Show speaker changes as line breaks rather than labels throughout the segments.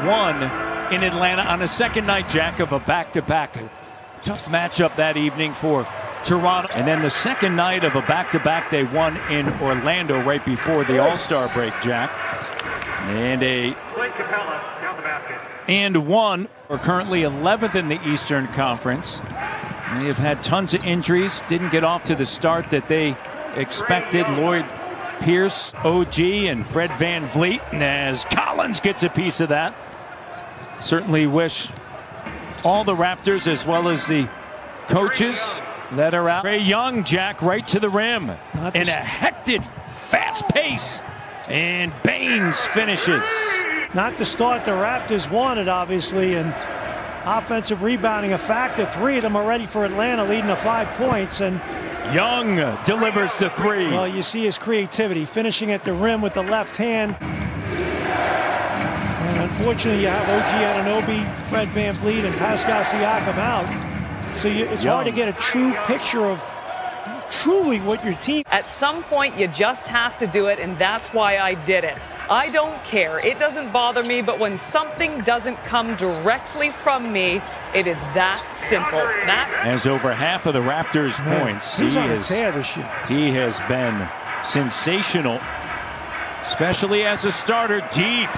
won in Atlanta on a second night, Jack, of a back-to-back. Tough matchup that evening for Toronto. And then the second night of a back-to-back they won in Orlando right before the All-Star break, Jack. And one are currently 11th in the Eastern Conference. They have had tons of injuries, didn't get off to the start that they expected. Lloyd Pierce, OG, and Fred VanVleet, as Collins gets a piece of that. Certainly wish all the Raptors as well as the coaches that are out. Trae Young, Jack, right to the rim in a hectic, fast pace. And Baines finishes.
Not the start the Raptors wanted, obviously, and offensive rebounding a factor. 3 of them are ready for Atlanta, leading to 5 points. And
Young delivers the 3.
Well, you see his creativity, finishing at the rim with the left hand. And unfortunately, you have OG Anunoby, Fred VanVleet, and Pascal Siakam out. So it's hard to get a true picture of truly what your team.
At some point, you just have to do it, and that's why I did it. I don't care. It doesn't bother me, but when something doesn't come directly from me, it is that simple.
As over half of the Raptors' points,
he's on a tear this year.
He has been sensational, especially as a starter. Deep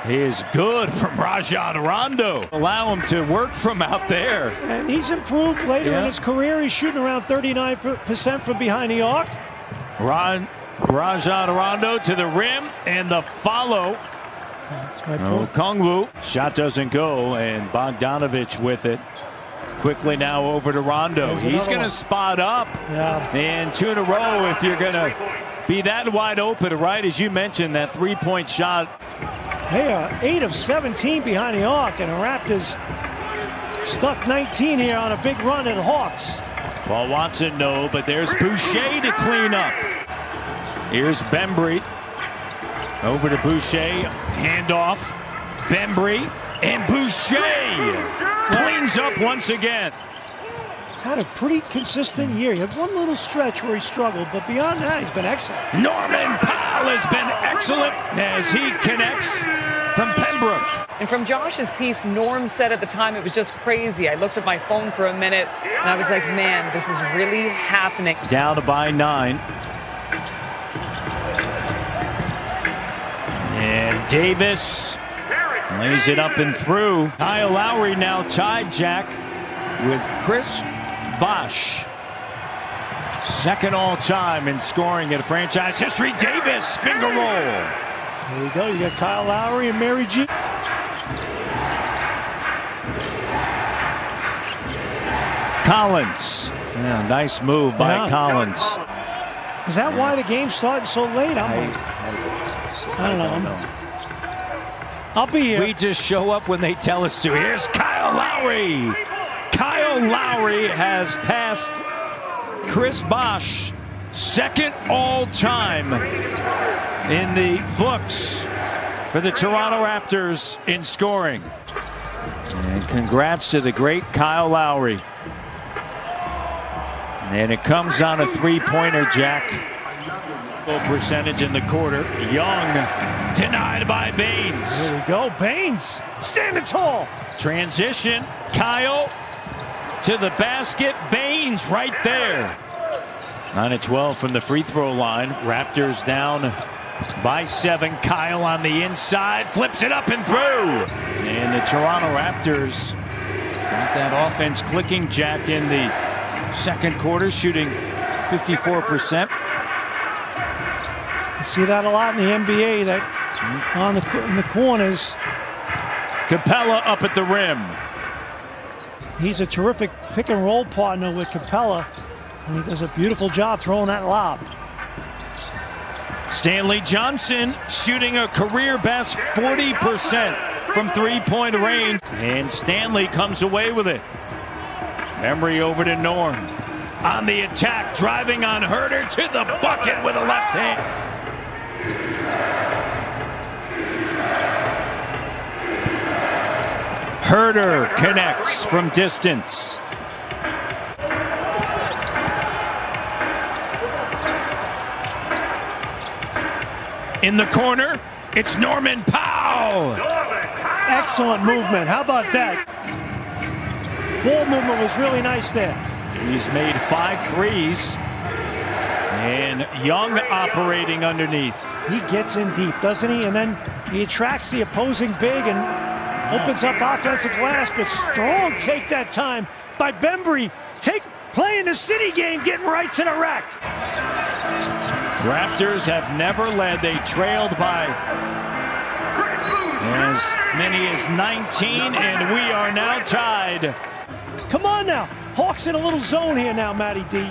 3 is good from Rajon Rondo. Allow him to work from out there.
And he's improved later in his career. He's shooting around 39% from behind the arc.
Rajon Rondo to the rim, and the follow. Kongwu. Shot doesn't go, and Bogdanovich with it. Quickly now over to Rondo. He's going to spot up. And 2 in a row if you're going to be that wide open, right? As you mentioned, that 3-point shot.
They are 8 of 17 behind the arc, and the Raptors stuck 19 here on a big run at Hawks.
Well, Watson, no, but there's Boucher to clean up. Here's Bembry. Over to Boucher. Handoff. Bembry. And Boucher cleans up once again.
He's had a pretty consistent year. He had one little stretch where he struggled, but beyond that, he's been excellent.
Norman Powell has been excellent as he connects from Pembroke.
And from Josh's piece, Norm said at the time it was just crazy. I looked at my phone for a minute, and I was like, man, this is really happening.
Down to by 9. And Davis lays it up and through. Kyle Lowry now tied, Jack, with Chris Bosh. Second all-time in scoring in franchise history. Davis, finger roll.
There you go. You got Kyle Lowry and Mary G.
Collins. Yeah, nice move by Collins.
Is that why the game started so late? I don't know. I'll be here.
We just show up when they tell us to. Here's Kyle Lowry. Kyle Lowry has passed Chris Bosh, second all-time in the books for the Toronto Raptors in scoring. And congrats to the great Kyle Lowry. And it comes on a 3-pointer, Jack. Full percentage in the quarter. Young denied by Baines.
There we go. Baines standing tall.
Transition. Kyle to the basket. Baines right there. 9-12 from the free throw line. Raptors down by 7. Kyle on the inside. Flips it up and through. And the Toronto Raptors got that offense clicking, Jack, in the second quarter, shooting 54%.
You see that a lot in the NBA, that in the corners.
Capella up at the rim.
He's a terrific pick and roll partner with Capella, and he does a beautiful job throwing that lob.
Stanley Johnson shooting a career best 40% from three-point range, and Stanley comes away with it. Emery over to Norm. On the attack, driving on Herter to the bucket with a left hand. Herter connects from distance. In the corner, It's Norman Powell.
Excellent movement. How about that? Ball movement was really nice there.
He's made 5 threes. And Young operating underneath.
He gets in deep, doesn't he? And then he attracts the opposing big and opens up offensive glass. But strong take that time by Bembry. Playing the city game, getting right to the rack.
Raptors have never led. They trailed by as many as 19, and we are now tied.
Come on now. Hawks in a little zone here now, Matty D.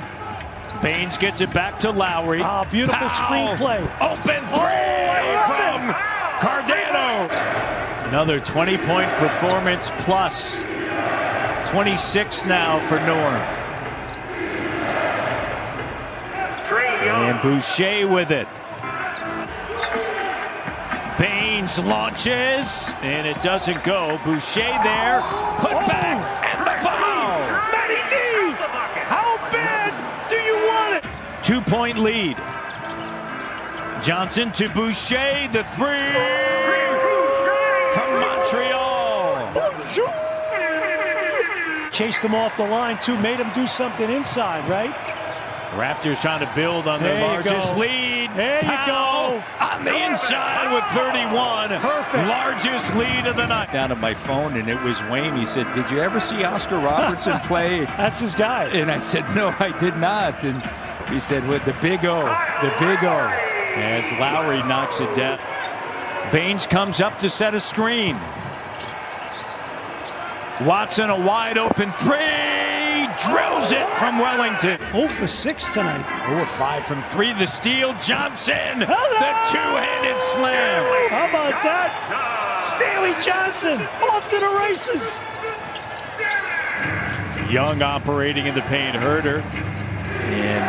Baines gets it back to Lowry.
Ah, beautiful screenplay.
Open three from Cardano. Another 20-point performance plus. 26 now for Norm. And Boucher with it. Baines launches, and it doesn't go. Boucher there, put back, and the foul.
Matty D, how bad do you want it?
2-point lead. Johnson to Boucher, the three from Montreal.
Chased him off the line, too. Made him do something inside, right?
Raptors trying to build on their largest lead.
There you go.
On the inside with 31.
Perfect.
Largest lead of the night. Down on my phone, and it was Wayne. He said, "Did you ever see Oscar Robertson play?"
That's his guy.
And I said, "No, I did not." And he said, "With the big O, the big O." As Lowry knocks it down. Baines comes up to set a screen. Watson, a wide open three, drills it from Wellington.
0 for 6 tonight.
0 for 5 from 3. The steal, Johnson, the two-handed slam.
How about that? Stanley Johnson off to the races.
Young operating in the paint, Herter, and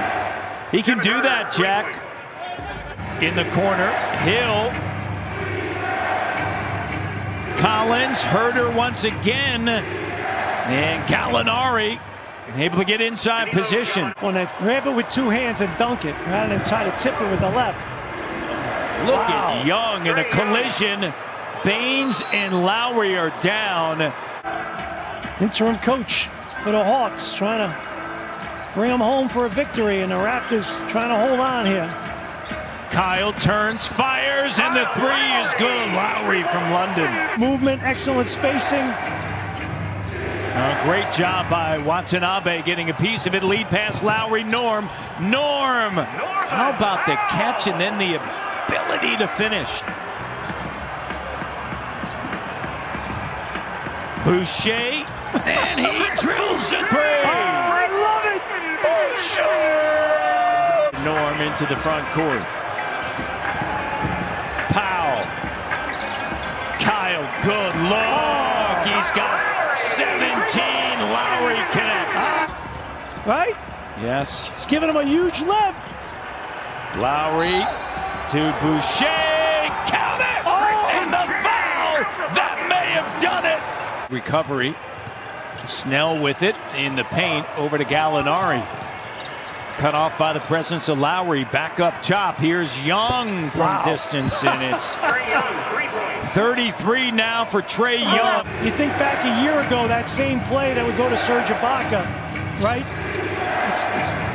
he can do that, Jack. In the corner, Hill. Collins, Herter once again, and Gallinari able to get inside position.
When they grab it with 2 hands and dunk it, rather than try to tip it with the left.
Look at Young in a collision. Baines and Lowry are down.
Interim coach for the Hawks trying to bring them home for a victory, and the Raptors trying to hold on here.
Kyle turns, fires, and the three is good. Lowry from London.
Movement, excellent spacing.
Great job by Watanabe getting a piece of it. Lead pass, Lowry, Norm. How about the catch and then the ability to finish? Boucher, and he drills a three.
Oh, I love it.
Boucher. Norm into the front court. Powell. Kyle, good look. He's got 17. Lowry connects.
Right?
Yes.
He's giving him a huge lift.
Lowry to Boucher. Count it! And the foul! That may have done it! Recovery. Snell with it in the paint over to Gallinari. Cut off by the presence of Lowry. Back up top. Here's Young from distance, and it's 33 now for Trae Young.
You think back a year ago, that same play that would go to Serge Ibaka, right?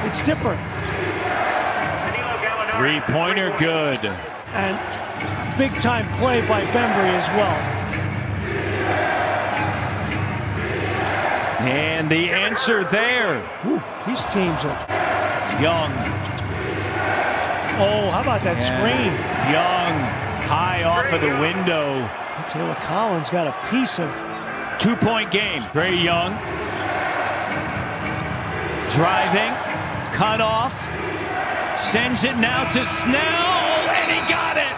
It's different.
Three-pointer good.
And big-time play by Bembry as well.
And the answer there.
Ooh, these teams are...
Young.
Oh, how about that screen?
Young, high off of the window.
Taylor Collins got a piece of...
2-point game. Trae Young. Driving. Cut off. Sends it now to Snell. And he got it.